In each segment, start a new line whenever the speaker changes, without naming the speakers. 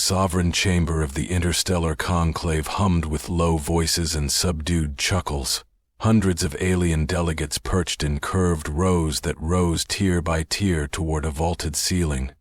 sovereign chamber of the interstellar conclave hummed with low voices and subdued chuckles. Hundreds of alien delegates perched in curved rows that rose tier by tier toward a vaulted ceiling.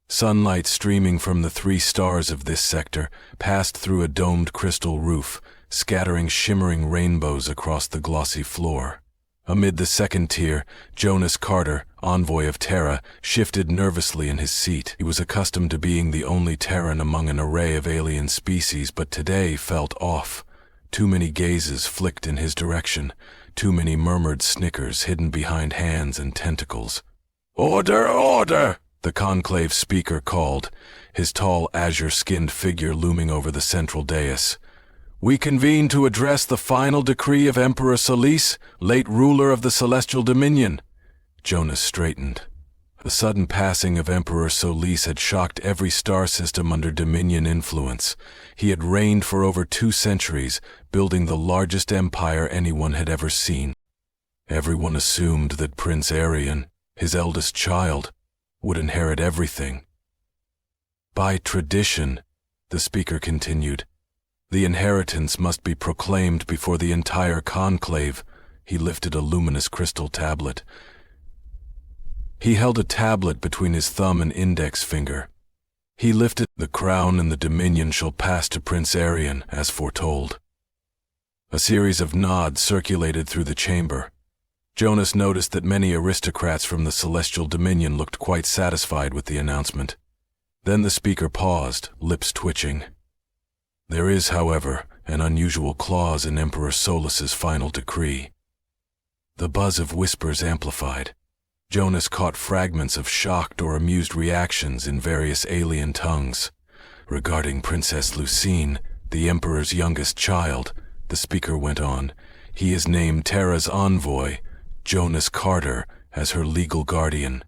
Sunlight streaming from the 3 stars of this sector passed through a domed crystal roof, scattering shimmering rainbows across the glossy floor. Amid the second tier, Jonas Carter, envoy of Terra, shifted nervously in his seat. He was accustomed to being the only Terran among an array of alien species, but today felt off. Too many gazes flicked in his direction, too many murmured snickers hidden behind hands and tentacles. "Order, order!" the conclave speaker called, his tall azure-skinned figure looming over the central dais. "We convene to address the final decree of Emperor Solis, late ruler of the Celestial Dominion." Jonas straightened. The sudden passing of Emperor Solis had shocked every star system under Dominion influence. He had reigned for over 2 centuries, building the largest empire anyone had ever seen. Everyone assumed that Prince Arian, his eldest child, would inherit everything. "By tradition," the speaker continued, "the inheritance must be proclaimed before the entire conclave." He lifted a luminous crystal tablet. He held a tablet between his thumb and index finger. He lifted, "The crown and the dominion shall pass to Prince Arian, as foretold." A series of nods circulated through the chamber. Jonas noticed that many aristocrats from the Celestial Dominion looked quite satisfied with the announcement. Then the speaker paused, lips twitching. "There is, however, an unusual clause in Emperor Solis's final decree." The buzz of whispers amplified. Jonas caught fragments of shocked or amused reactions in various alien tongues. "Regarding Princess Lucine, the Emperor's youngest child," the speaker went on, "he is named Terra's envoy, Jonas Carter, as her legal guardian."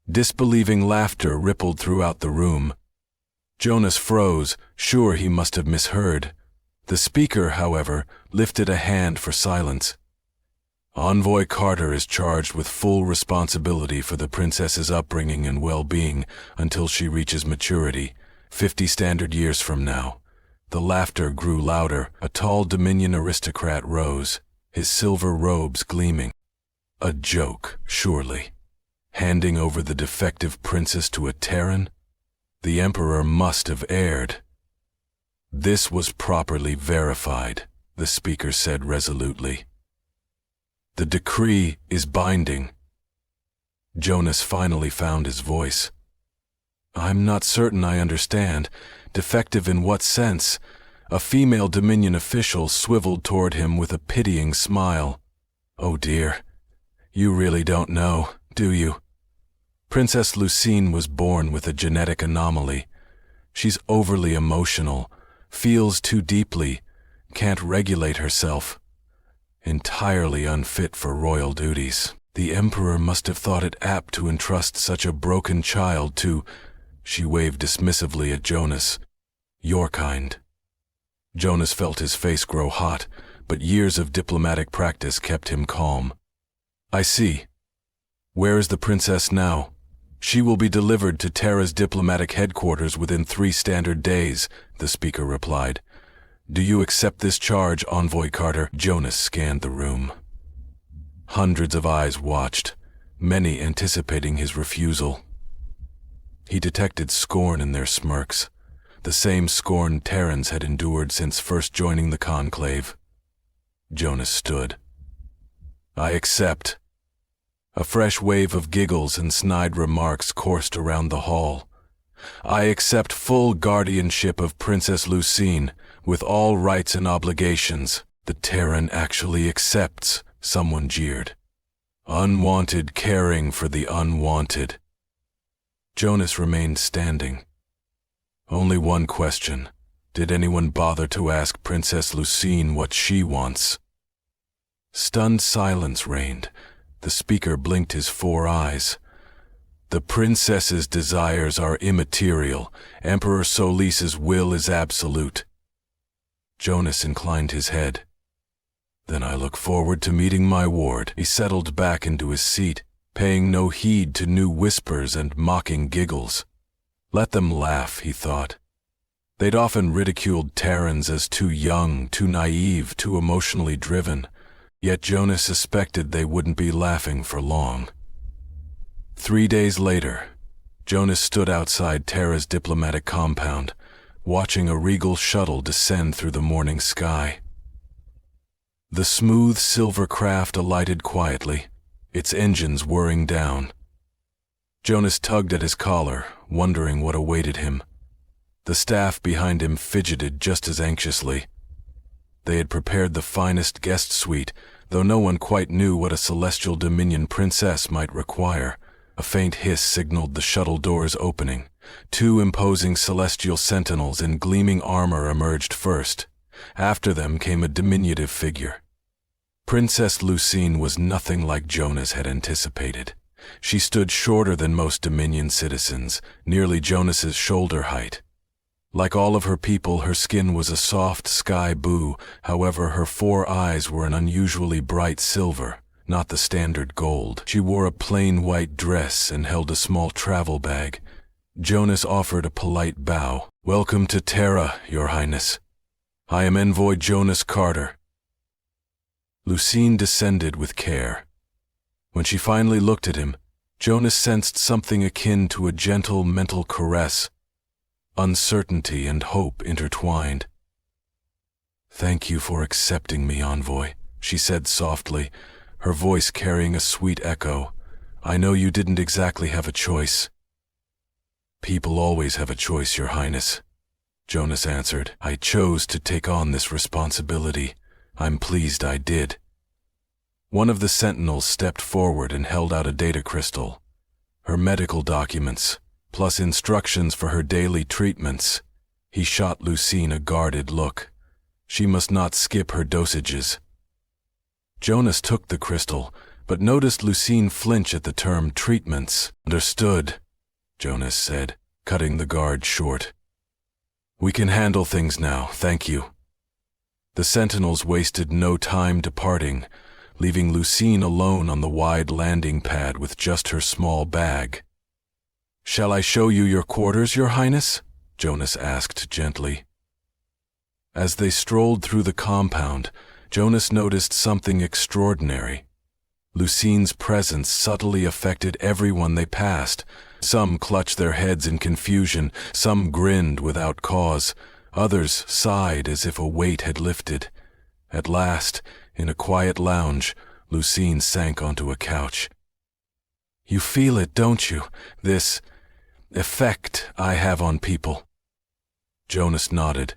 Disbelieving laughter rippled throughout the room. Jonas froze, sure he must have misheard. The speaker, however, lifted a hand for silence. "Envoy Carter is charged with full responsibility for the princess's upbringing and well-being until she reaches maturity, 50 standard years from now." The laughter grew louder. A tall Dominion aristocrat rose, his silver robes gleaming. A joke, surely. Handing over the defective princess to a Terran? The Emperor must have erred. "This was properly verified," the speaker said resolutely. "The decree is binding." Jonas finally found his voice. "I'm not certain I understand. Defective in what sense?" A female Dominion official swiveled toward him with a pitying smile. "Oh dear, you really don't know, do you? Princess Lucine was born with a genetic anomaly. She's overly emotional, feels too deeply, can't regulate herself. Entirely unfit for royal duties. The Emperor must have thought it apt to entrust such a broken child to—" She waved dismissively at Jonas. "Your kind." Jonas felt his face grow hot, but years of diplomatic practice kept him calm. "I see. Where is the princess now?" "She will be delivered to Terra's diplomatic headquarters within 3 standard days," the speaker replied. "Do you accept this charge, Envoy Carter?" Jonas scanned the room. Hundreds of eyes watched, many anticipating his refusal. He detected scorn in their smirks, the same scorn Terrans had endured since first joining the conclave. Jonas stood. "I accept." A fresh wave of giggles and snide remarks coursed around the hall. "I accept full guardianship of Princess Lucine, with all rights and obligations." "The Terran actually accepts," someone jeered. "Unwanted caring for the unwanted." Jonas remained standing. Only one question. Did anyone bother to ask Princess Lucine what she wants? Stunned silence reigned. The speaker blinked his 4 eyes. "The princess's desires are immaterial. Emperor Solis's will is absolute." Jonas inclined his head. "Then I look forward to meeting my ward." He settled back into his seat, paying no heed to new whispers and mocking giggles. Let them laugh, he thought. They'd often ridiculed Terrans as too young, too naive, too emotionally driven, yet Jonas suspected they wouldn't be laughing for long. 3 days later, Jonas stood outside Terra's diplomatic compound, watching a regal shuttle descend through the morning sky. The smooth silver craft alighted quietly, its engines whirring down. Jonas tugged at his collar, wondering what awaited him. The staff behind him fidgeted just as anxiously. They had prepared the finest guest suite, though no one quite knew what a celestial dominion princess might require. A faint hiss signaled the shuttle doors opening. 2 imposing celestial sentinels in gleaming armor emerged first. After them came a diminutive figure. Princess Lucine was nothing like Jonas had anticipated. She stood shorter than most Dominion citizens, nearly Jonas's shoulder height. Like all of her people, her skin was a soft sky blue. However, her 4 eyes were an unusually bright silver, not the standard gold. She wore a plain white dress and held a small travel bag. Jonas offered a polite bow. "Welcome to Terra, Your Highness. I am Envoy Jonas Carter." Lucine descended with care. When she finally looked at him, Jonas sensed something akin to a gentle mental caress. Uncertainty and hope intertwined. "Thank you for accepting me, Envoy," she said softly, her voice carrying a sweet echo. "I know you didn't exactly have a choice." "People always have a choice, Your Highness," Jonas answered. "I chose to take on this responsibility. I'm pleased I did." One of the sentinels stepped forward and held out a data crystal. Her medical documents, plus instructions for her daily treatments. He shot Lucine a guarded look. She must not skip her dosages. Jonas took the crystal, but noticed Lucine flinch at the term treatments. "Understood," Jonas said, cutting the guard short. "We can handle things now, thank you." The sentinels wasted no time departing, leaving Lucine alone on the wide landing pad with just her small bag. "Shall I show you your quarters, Your Highness?" Jonas asked gently. As they strolled through the compound, Jonas noticed something extraordinary. Lucine's presence subtly affected everyone they passed. Some clutched their heads in confusion, some grinned without cause, others sighed as if a weight had lifted. At last, in a quiet lounge, Lucine sank onto a couch. "You feel it, don't you? This effect I have on people?" Jonas nodded.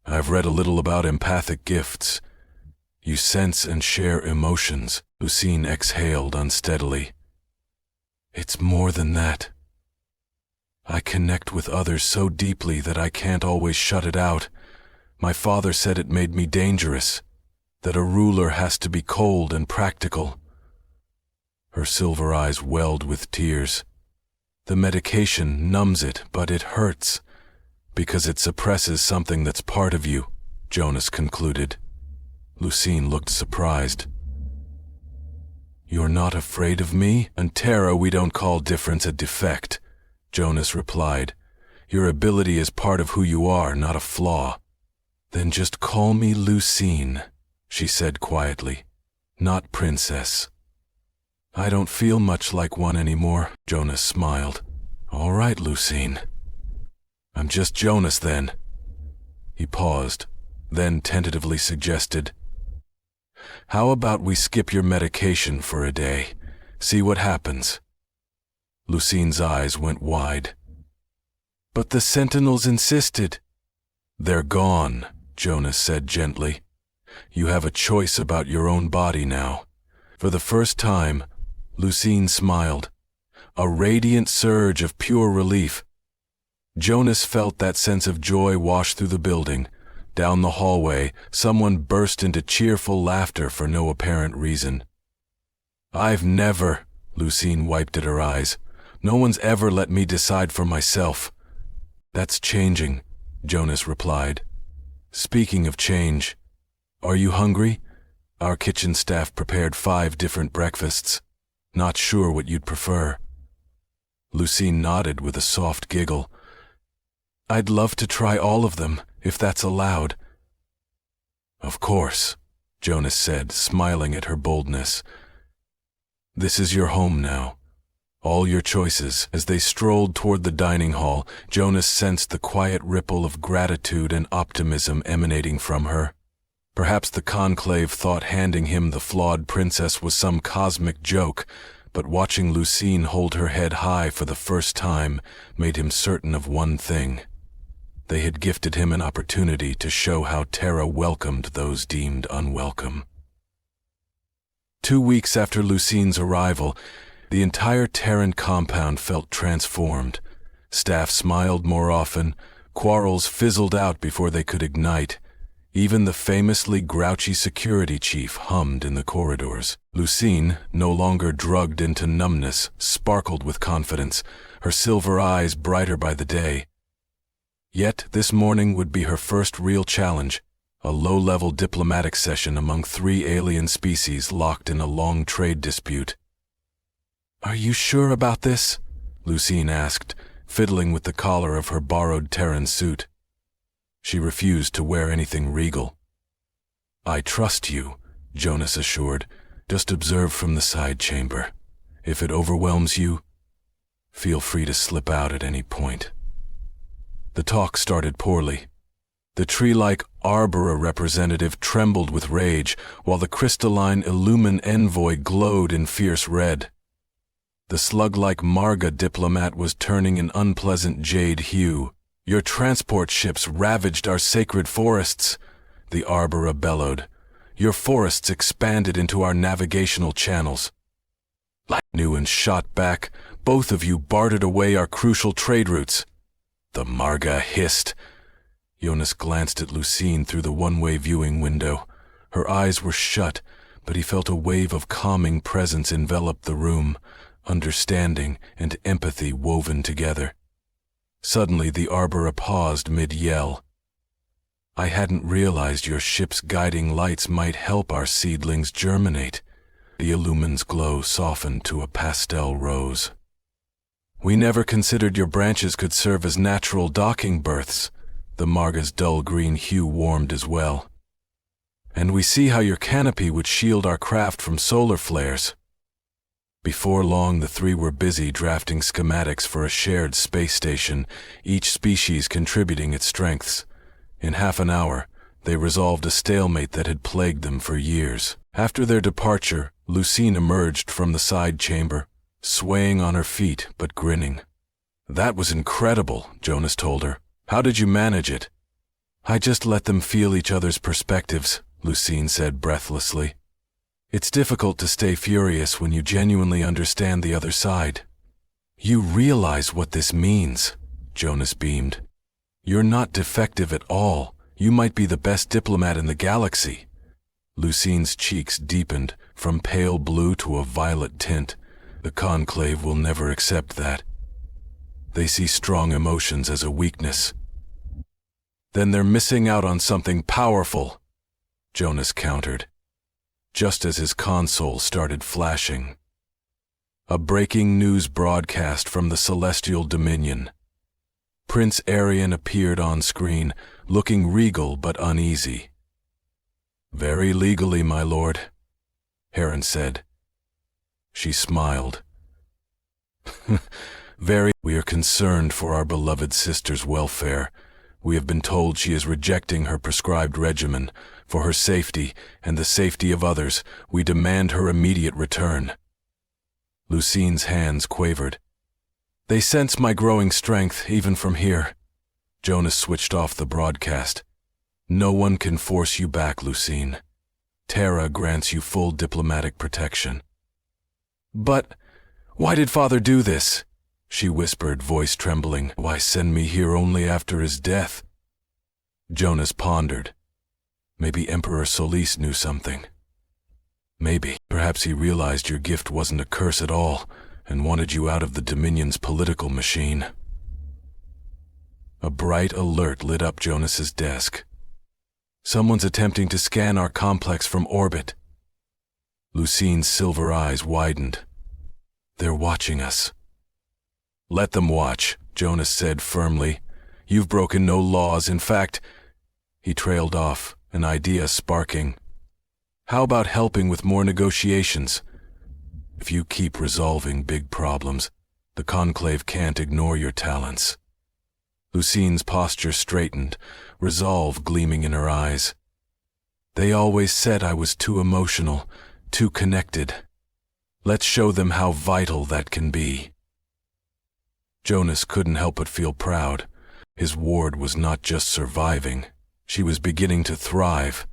"I've read a little about empathic gifts. You sense and share emotions." Lucine exhaled unsteadily. "It's more than that. I connect with others so deeply that I can't always shut it out. My father said it made me dangerous, that a ruler has to be cold and practical." Her silver eyes welled with tears. "The medication numbs it, but it hurts, because it suppresses something that's part of you," Jonas concluded. Lucine looked surprised. "You're not afraid of me? On Terra we don't call difference a defect," Jonas replied. "Your ability is part of who you are, not a flaw." "Then just call me Lucine," she said quietly, "not Princess." "I don't feel much like one anymore," Jonas smiled. "All right, Lucine. I'm just Jonas then." He paused, then tentatively suggested, "How about we skip your medication for a day, see what happens?" Lucine's eyes went wide. "But the sentinels insisted." "They're gone," Jonas said gently. "You have a choice about your own body now." For the first time, Lucine smiled, a radiant surge of pure relief. Jonas felt that sense of joy wash through the building. Down the hallway, someone burst into cheerful laughter for no apparent reason. "I've never," Lucine wiped at her eyes. "No one's ever let me decide for myself." "That's changing," Jonas replied. "Speaking of change, are you hungry? Our kitchen staff prepared 5 different breakfasts. Not sure what you'd prefer." Lucine nodded with a soft giggle. I'd love to try all of them, if that's allowed. Of course, Jonas said, smiling at her boldness. This is your home now. All your choices. As they strolled toward the dining hall, Jonas sensed the quiet ripple of gratitude and optimism emanating from her. Perhaps the conclave thought handing him the flawed princess was some cosmic joke, but watching Lucine hold her head high for the first time made him certain of one thing. They had gifted him an opportunity to show how Terra welcomed those deemed unwelcome. 2 weeks after Lucine's arrival, the entire Terran compound felt transformed. Staff smiled more often, quarrels fizzled out before they could ignite. Even the famously grouchy security chief hummed in the corridors. Lucine, no longer drugged into numbness, sparkled with confidence, her silver eyes brighter by the day. Yet this morning would be her first real challenge, a low-level diplomatic session among 3 alien species locked in a long trade dispute. "Are you sure about this?" Lucine asked, fiddling with the collar of her borrowed Terran suit. She refused to wear anything regal. "I trust you," Jonas assured. "Just observe from the side chamber. If it overwhelms you, feel free to slip out at any point." The talk started poorly. The tree-like Arbora representative trembled with rage, while the crystalline Illumin envoy glowed in fierce red. The slug-like Marga diplomat was turning an unpleasant jade hue. "Your transport ships ravaged our sacred forests," the Arbora bellowed. "Your forests expanded into our navigational channels." I knew and shot back. "Both of you bartered away our crucial trade routes." The Marga hissed. Jonas glanced at Lucine through the one-way viewing window. Her eyes were shut, but he felt a wave of calming presence envelop the room, understanding and empathy woven together. Suddenly the Arbora paused mid-yell. "I hadn't realized your ship's guiding lights might help our seedlings germinate." The Illumin's glow softened to a pastel rose. "We never considered your branches could serve as natural docking berths." The Marga's dull green hue warmed as well. "And we see how your canopy would shield our craft from solar flares." Before long, the 3 were busy drafting schematics for a shared space station, each species contributing its strengths. In half an hour, they resolved a stalemate that had plagued them for years. After their departure, Lucine emerged from the side chamber, swaying on her feet but grinning. "That was incredible," Jonas told her. "How did you manage it?" "I just let them feel each other's perspectives," Lucine said breathlessly. "It's difficult to stay furious when you genuinely understand the other side." "You realize what this means," Jonas beamed. "You're not defective at all. You might be the best diplomat in the galaxy." Lucine's cheeks deepened, from pale blue to a violet tint. "The conclave will never accept that. They see strong emotions as a weakness." "Then they're missing out on something powerful," Jonas countered, just as his console started flashing. A breaking news broadcast from the Celestial Dominion. Prince Arian appeared on screen, looking regal but uneasy. "Very legally, my lord," Heron said. She smiled. We are concerned for our beloved sister's welfare. We have been told she is rejecting her prescribed regimen. For her safety and the safety of others, we demand her immediate return." Lucine's hands quavered. "They sense my growing strength, even from here." Jonas switched off the broadcast. "No one can force you back, Lucine. Terra grants you full diplomatic protection." "But why did Father do this?" she whispered, voice trembling. "Why send me here only after his death?" Jonas pondered. Maybe Emperor Solis knew something. Maybe. Perhaps he realized your gift wasn't a curse at all and wanted you out of the Dominion's political machine. A bright alert lit up Jonas's desk. "Someone's attempting to scan our complex from orbit." Lucine's silver eyes widened. "They're watching us." "Let them watch," Jonas said firmly. You've broken no laws. In fact, he trailed off, an idea sparking. How about helping with more negotiations? If you keep resolving big problems, the Conclave can't ignore your talents. Lucine's posture straightened, resolve gleaming in her eyes. They always said I was too emotional, too connected. Let's show them how vital that can be. Jonas couldn't help but feel proud. His ward was not just surviving. She was beginning to thrive.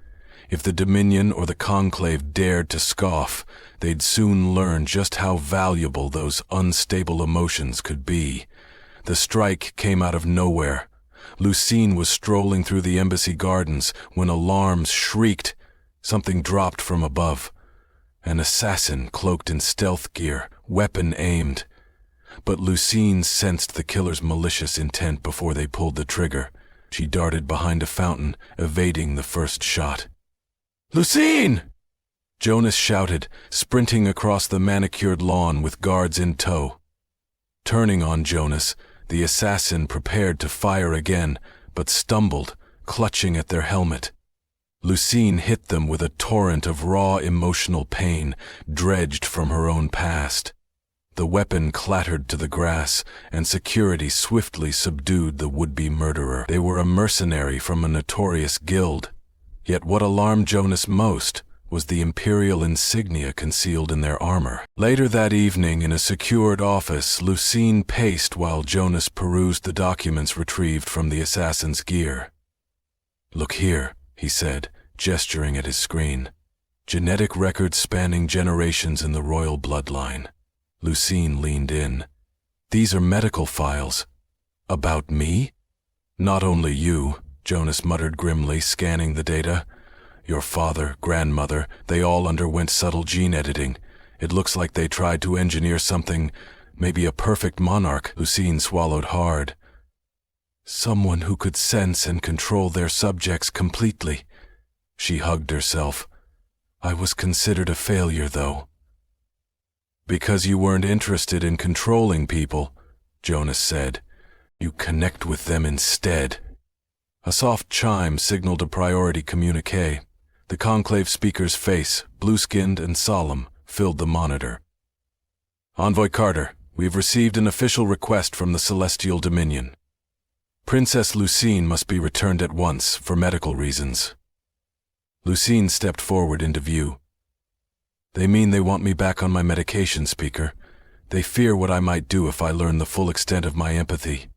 If the Dominion or the Conclave dared to scoff, they'd soon learn just how valuable those unstable emotions could be. The strike came out of nowhere. Lucine was strolling through the embassy gardens when alarms shrieked. Something dropped from above. An assassin cloaked in stealth gear, weapon aimed. But Lucine sensed the killer's malicious intent before they pulled the trigger. She darted behind a fountain, evading the first shot. "Lucine!" Jonas shouted, sprinting across the manicured lawn with guards in tow. Turning on Jonas, the assassin prepared to fire again, but stumbled, clutching at their helmet. Lucine hit them with a torrent of raw emotional pain, dredged from her own past. The weapon clattered to the grass, and security swiftly subdued the would-be murderer. They were a mercenary from a notorious guild. Yet what alarmed Jonas most was the imperial insignia concealed in their armor. Later that evening, in a secured office, Lucine paced while Jonas perused the documents retrieved from the assassin's gear. "Look here," he said, gesturing at his screen. "Genetic records spanning generations in the royal bloodline." Lucine leaned in. "These are medical files. About me?" "Not only you," Jonas muttered grimly, scanning the data. "Your father, grandmother, they all underwent subtle gene editing. It looks like they tried to engineer something, maybe a perfect monarch." Lucine swallowed hard. "Someone who could sense and control their subjects completely." She hugged herself. "I was considered a failure, though." "Because you weren't interested in controlling people," Jonas said. "You connect with them instead." A soft chime signaled a priority communique. The Conclave speaker's face, blue-skinned and solemn, filled the monitor. "Envoy Carter, we've received an official request from the Celestial Dominion. Princess Lucine must be returned at once for medical reasons." Lucine stepped forward into view. "They mean they want me back on my medication, Speaker. They fear what I might do if I learn the full extent of my empathy."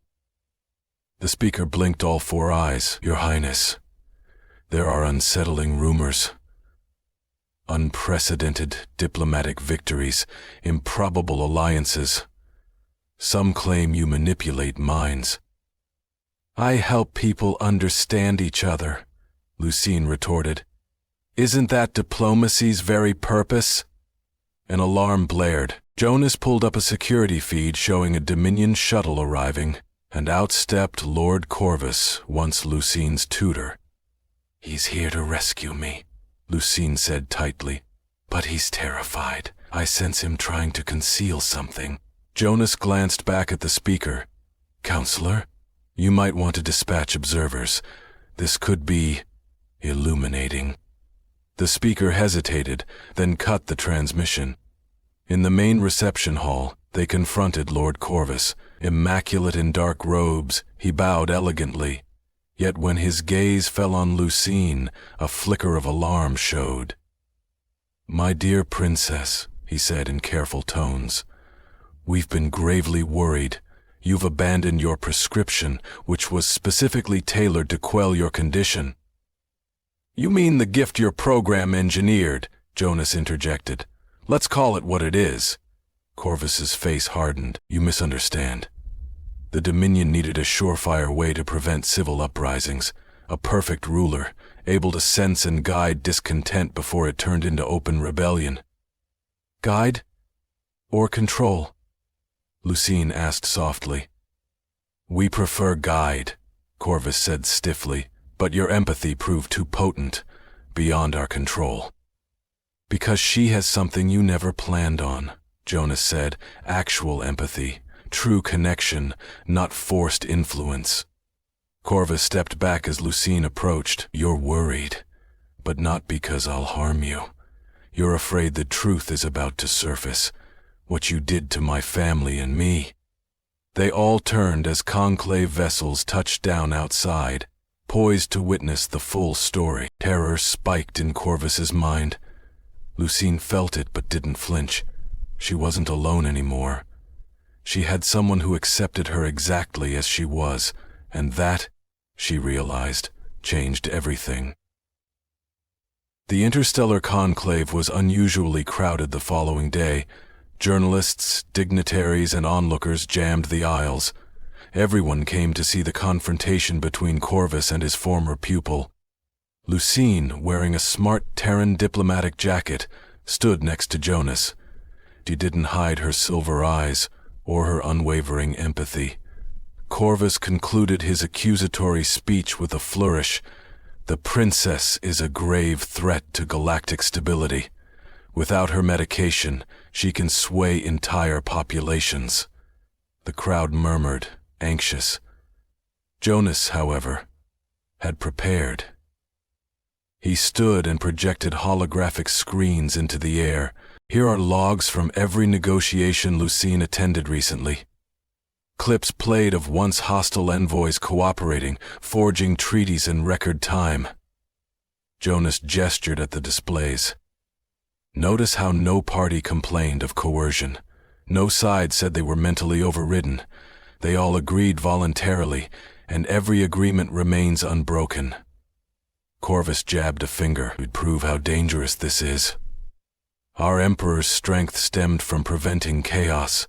The speaker blinked all four eyes. "Your Highness, there are unsettling rumors. Unprecedented diplomatic victories, improbable alliances. Some claim you manipulate minds." "I help people understand each other," Lucine retorted. "Isn't that diplomacy's very purpose?" An alarm blared. Jonas pulled up a security feed showing a Dominion shuttle arriving, and out stepped Lord Corvus, once Lucine's tutor. "He's here to rescue me," Lucine said tightly. "But he's terrified. I sense him trying to conceal something." Jonas glanced back at the speaker. "Counselor, you might want to dispatch observers. This could be illuminating." The speaker hesitated, then cut the transmission. In the main reception hall, they confronted Lord Corvus. Immaculate in dark robes, he bowed elegantly. Yet when his gaze fell on Lucine, a flicker of alarm showed. "My dear princess," he said in careful tones, "we've been gravely worried. You've abandoned your prescription, which was specifically tailored to quell your condition." "You mean the gift your program engineered," Jonas interjected. "Let's call it what it is." Corvus's face hardened. "You misunderstand. The Dominion needed a surefire way to prevent civil uprisings, a perfect ruler, able to sense and guide discontent before it turned into open rebellion." "Guide? Or control?" Lucine asked softly. "We prefer guide," Corvus said stiffly, "but your empathy proved too potent, beyond our control." "Because she has something you never planned on," Jonas said. "Actual empathy, true connection, not forced influence." Corvus stepped back as Lucine approached. "You're worried, but not because I'll harm you. You're afraid the truth is about to surface, what you did to my family and me." They all turned as conclave vessels touched down outside, poised to witness the full story. Terror spiked in Corvus's mind. Lucine felt it but didn't flinch. She wasn't alone anymore. She had someone who accepted her exactly as she was, and that, she realized, changed everything. The interstellar conclave was unusually crowded the following day. Journalists, dignitaries, and onlookers jammed the aisles. Everyone came to see the confrontation between Corvus and his former pupil. Lucine, wearing a smart Terran diplomatic jacket, stood next to Jonas. She didn't hide her silver eyes or her unwavering empathy. Corvus concluded his accusatory speech with a flourish. "The princess is a grave threat to galactic stability. Without her medication, she can sway entire populations." The crowd murmured, anxious. Jonas, however, had prepared. He stood and projected holographic screens into the air. "Here are logs from every negotiation Lucine attended recently. Clips played of once hostile envoys cooperating, forging treaties in record time." Jonas gestured at the displays. "Notice how no party complained of coercion. No side said they were mentally overridden. They all agreed voluntarily, and every agreement remains unbroken." Corvus jabbed a finger. "We'd prove how dangerous this is. Our Emperor's strength stemmed from preventing chaos.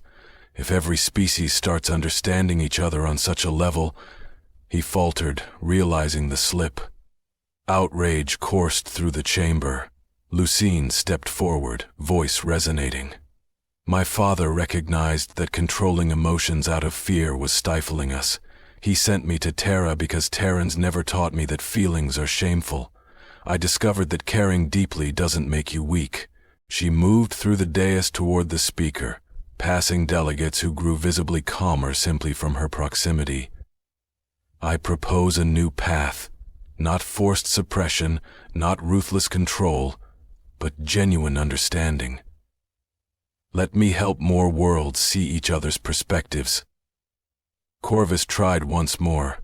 If every species starts understanding each other on such a level..." He faltered, realizing the slip. Outrage coursed through the chamber. Lucine stepped forward, voice resonating. "My father recognized that controlling emotions out of fear was stifling us. He sent me to Terra because Terrans never taught me that feelings are shameful. I discovered that caring deeply doesn't make you weak." She moved through the dais toward the speaker, passing delegates who grew visibly calmer simply from her proximity. "I propose a new path, not forced suppression, not ruthless control, but genuine understanding. Let me help more worlds see each other's perspectives." Corvus tried once more.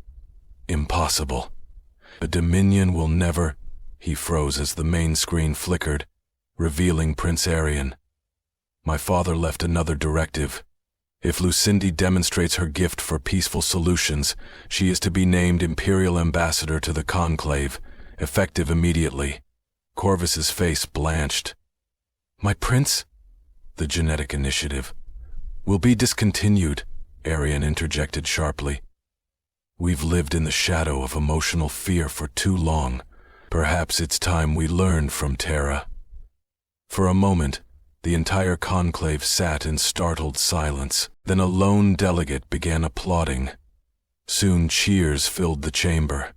"Impossible. A Dominion will never..." He froze as the main screen flickered, revealing Prince Arian. "My father left another directive. If Lucindy demonstrates her gift for peaceful solutions, she is to be named Imperial Ambassador to the Conclave, effective immediately." Corvus's face blanched. "My prince?" "The genetic initiative will be discontinued," Arian interjected sharply. "We've lived in the shadow of emotional fear for too long. Perhaps it's time we learned from Terra." For a moment, the entire conclave sat in startled silence. Then a lone delegate began applauding. Soon cheers filled the chamber.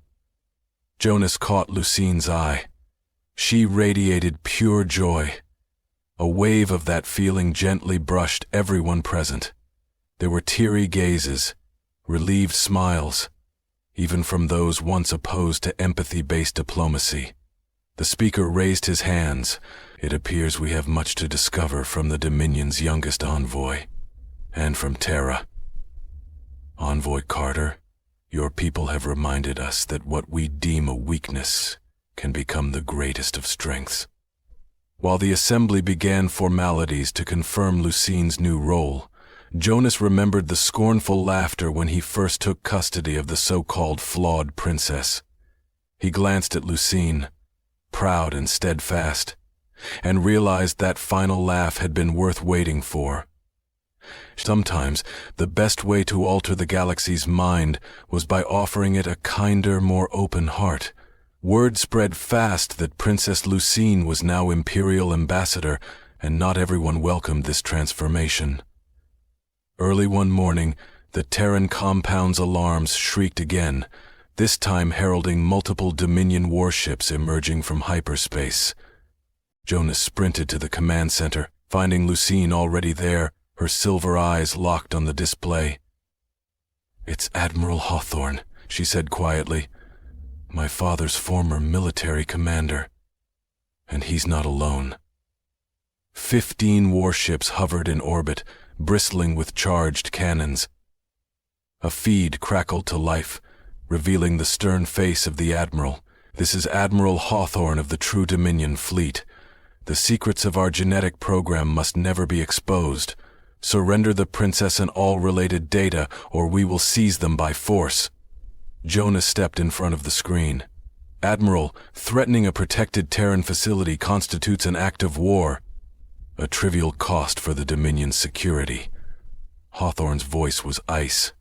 Jonas caught Lucine's eye. She radiated pure joy. A wave of that feeling gently brushed everyone present. There were teary gazes, relieved smiles, even from those once opposed to empathy-based diplomacy. The speaker raised his hands. "It appears we have much to discover from the Dominion's youngest envoy, and from Terra. Envoy Carter, your people have reminded us that what we deem a weakness can become the greatest of strengths." While the assembly began formalities to confirm Lucine's new role, Jonas remembered the scornful laughter when he first took custody of the so-called flawed princess. He glanced at Lucine, proud and steadfast, and realized that final laugh had been worth waiting for. Sometimes, the best way to alter the galaxy's mind was by offering it a kinder, more open heart. Word spread fast that Princess Lucine was now Imperial Ambassador, and not everyone welcomed this transformation. Early one morning, the Terran compound's alarms shrieked again, this time heralding multiple Dominion warships emerging from hyperspace. Jonas sprinted to the command center, finding Lucine already there, her silver eyes locked on the display. "It's Admiral Hawthorne. she said quietly. My father's former military commander. And he's not alone. 15 warships hovered in orbit, bristling with charged cannons. A feed crackled to life, revealing the stern face of the Admiral. This is Admiral Hawthorne of the True Dominion Fleet. The secrets of our genetic program must never be exposed. Surrender the princess and all related data, or we will seize them by force. Jonas stepped in front of the screen. Admiral, threatening a protected Terran facility constitutes an act of war. A trivial cost for the Dominion's security. Hawthorne's voice was ice.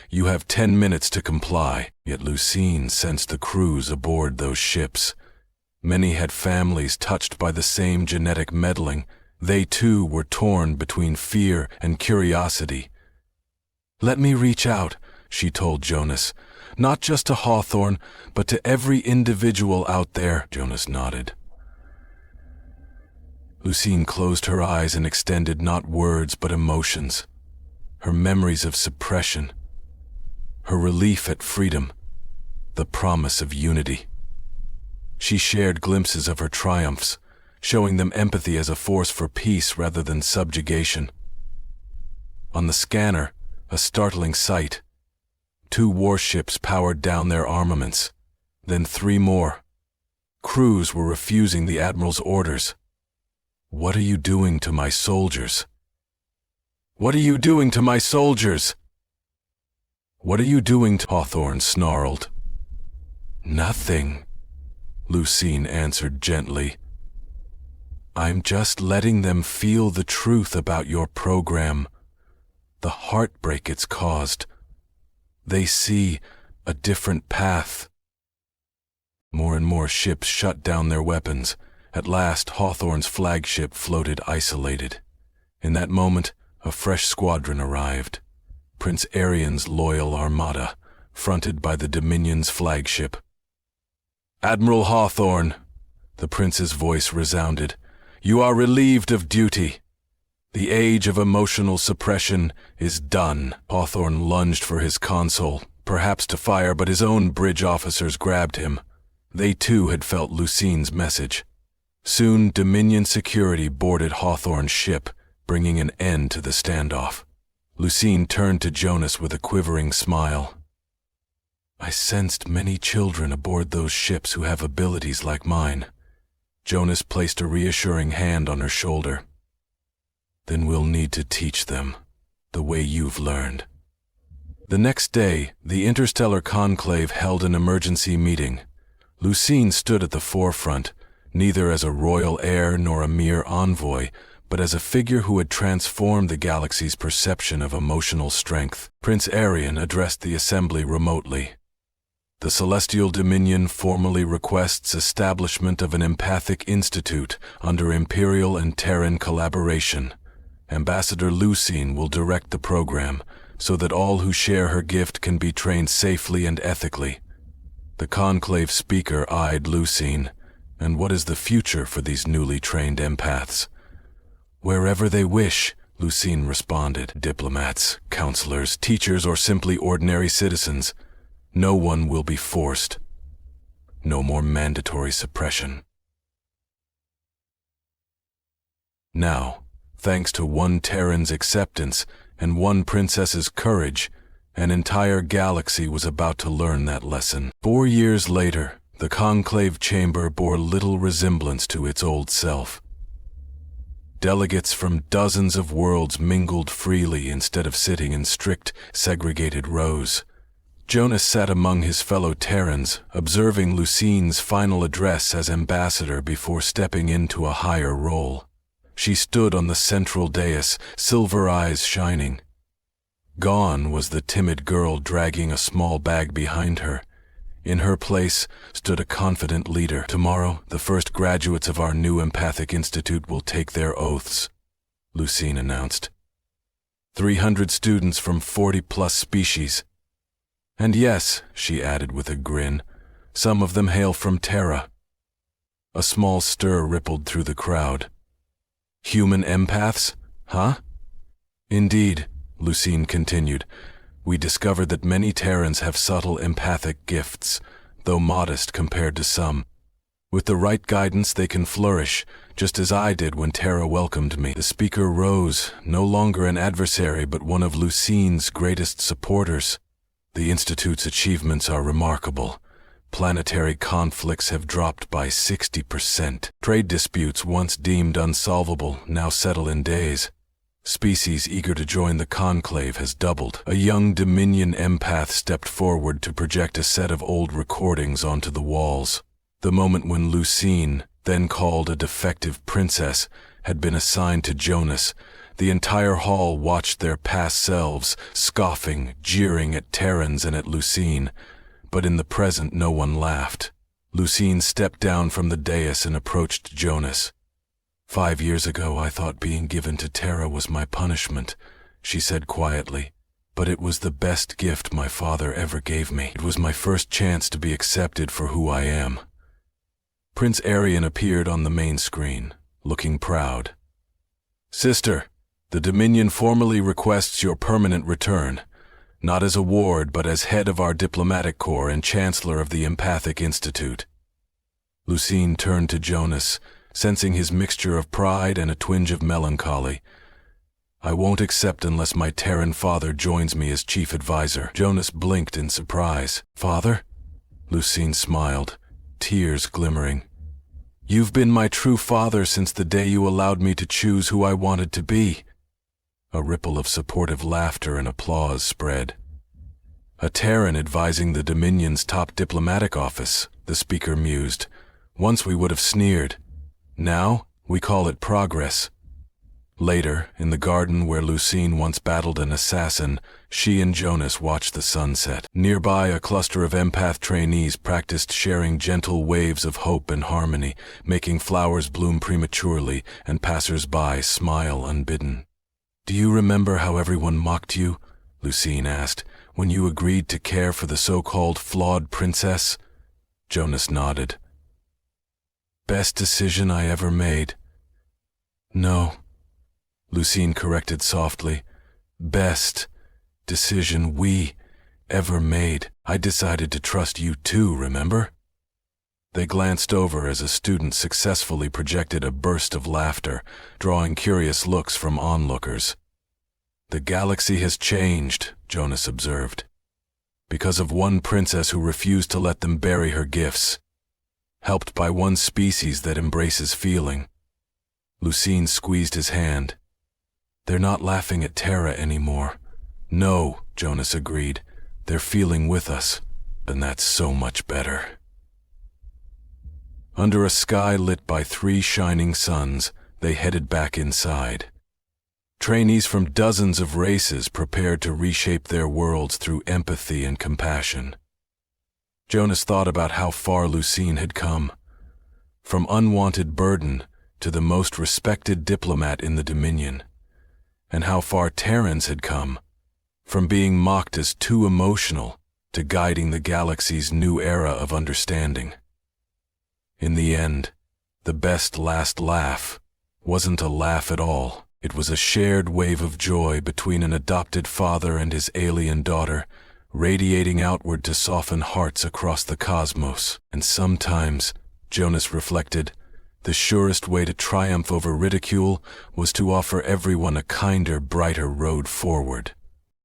You have 10 minutes to comply. Yet Lucine sensed the crews aboard those ships. Many had families touched by the same genetic meddling. They too were torn between fear and curiosity. Let me reach out, she told Jonas. Not just to Hawthorne, but to every individual out there. Jonas nodded. Lucine closed her eyes and extended not words but emotions. Her memories of suppression. Her relief at freedom. The promise of unity. She shared glimpses of her triumphs, showing them empathy as a force for peace rather than subjugation. On the scanner, a startling sight. 2 warships powered down their armaments, then 3 more. Crews were refusing the Admiral's orders. What are you doing to my soldiers? What are you doing to my soldiers? What are you doing to Hawthorne snarled. Nothing, Lucine answered gently. I'm just letting them feel the truth about your program, the heartbreak it's caused. They see a different path. More and more ships shut down their weapons. At last, Hawthorne's flagship floated isolated. In that moment, a fresh squadron arrived. Prince Arian's loyal armada, fronted by the Dominion's flagship. Admiral Hawthorne, the prince's voice resounded, you are relieved of duty. The age of emotional suppression is done. Hawthorne lunged for his console, perhaps to fire, but his own bridge officers grabbed him. They too had felt Lucine's message. Soon, Dominion security boarded Hawthorne's ship, bringing an end to the standoff. Lucine turned to Jonas with a quivering smile. I sensed many children aboard those ships who have abilities like mine. Jonas placed a reassuring hand on her shoulder. Then we'll need to teach them the way you've learned. The next day, the Interstellar Conclave held an emergency meeting. Lucine stood at the forefront, neither as a royal heir nor a mere envoy, but as a figure who had transformed the galaxy's perception of emotional strength. Prince Arian addressed the assembly remotely. The Celestial Dominion formally requests establishment of an empathic institute under Imperial and Terran collaboration. Ambassador Lucine will direct the program, so that all who share her gift can be trained safely and ethically. The conclave speaker eyed Lucine. And what is the future for these newly trained empaths? Wherever they wish, Lucine responded. Diplomats, counselors, teachers, or simply ordinary citizens. No one will be forced. No more mandatory suppression. Now, thanks to one Terran's acceptance and one princess's courage, an entire galaxy was about to learn that lesson. 4 years later, the conclave chamber bore little resemblance to its old self. Delegates from dozens of worlds mingled freely instead of sitting in strict, segregated rows. Jonas sat among his fellow Terrans, observing Lucine's final address as ambassador before stepping into a higher role. She stood on the central dais, silver eyes shining. Gone was the timid girl dragging a small bag behind her. In her place stood a confident leader. Tomorrow, the first graduates of our new Empathic Institute will take their oaths, Lucine announced. 300 students from 40-plus species. And yes, she added with a grin, some of them hail from Terra. A small stir rippled through the crowd. Human empaths, huh? Indeed, Lucine continued. We discovered that many Terrans have subtle empathic gifts, though modest compared to some. With the right guidance, they can flourish, just as I did when Terra welcomed me. The speaker rose, no longer an adversary but one of Lucine's greatest supporters. The Institute's achievements are remarkable. Planetary conflicts have dropped by 60%. Trade disputes once deemed unsolvable now settle in days. Species eager to join the conclave has doubled. A young Dominion empath stepped forward to project a set of old recordings onto the walls. The moment when Lucine, then called a defective princess, had been assigned to Jonas, the entire hall watched their past selves, scoffing, jeering at Terrans and at Lucine. But in the present no one laughed. Lucine stepped down from the dais and approached Jonas. 5 years ago I thought being given to Terra was my punishment, she said quietly. But it was the best gift my father ever gave me. It was my first chance to be accepted for who I am. Prince Arian appeared on the main screen, looking proud. Sister, the Dominion formally requests your permanent return, not as a ward but as head of our diplomatic corps and chancellor of the Empathic Institute. Lucine turned to Jonas, sensing his mixture of pride and a twinge of melancholy. I won't accept unless my Terran father joins me as chief advisor. Jonas blinked in surprise. Father? Lucine smiled, tears glimmering. You've been my true father since the day you allowed me to choose who I wanted to be. A ripple of supportive laughter and applause spread. A Terran advising the Dominion's top diplomatic office, the speaker mused. Once we would have sneered. Now, we call it progress. Later, in the garden where Lucine once battled an assassin, she and Jonas watched the sunset. Nearby, a cluster of empath trainees practiced sharing gentle waves of hope and harmony, making flowers bloom prematurely and passers-by smile unbidden. Do you remember how everyone mocked you? Lucine asked, when you agreed to care for the so-called flawed princess? Jonas nodded. Best decision I ever made. No, Lucine corrected softly. Best decision we ever made. I decided to trust you too, remember? They glanced over as a student successfully projected a burst of laughter, drawing curious looks from onlookers. The galaxy has changed, Jonas observed, because of one princess who refused to let them bury her gifts. Helped by one species that embraces feeling. Lucine squeezed his hand. They're not laughing at Terra anymore. No, Jonas agreed. They're feeling with us, and that's so much better. Under a sky lit by 3 shining suns, they headed back inside. Trainees from dozens of races prepared to reshape their worlds through empathy and compassion. Jonas thought about how far Lucine had come. From unwanted burden to the most respected diplomat in the Dominion. And how far Terrans had come. From being mocked as too emotional to guiding the galaxy's new era of understanding. In the end, the best last laugh wasn't a laugh at all. It was a shared wave of joy between an adopted father and his alien daughter, radiating outward to soften hearts across the cosmos. And sometimes, Jonas reflected, the surest way to triumph over ridicule was to offer everyone a kinder, brighter road forward.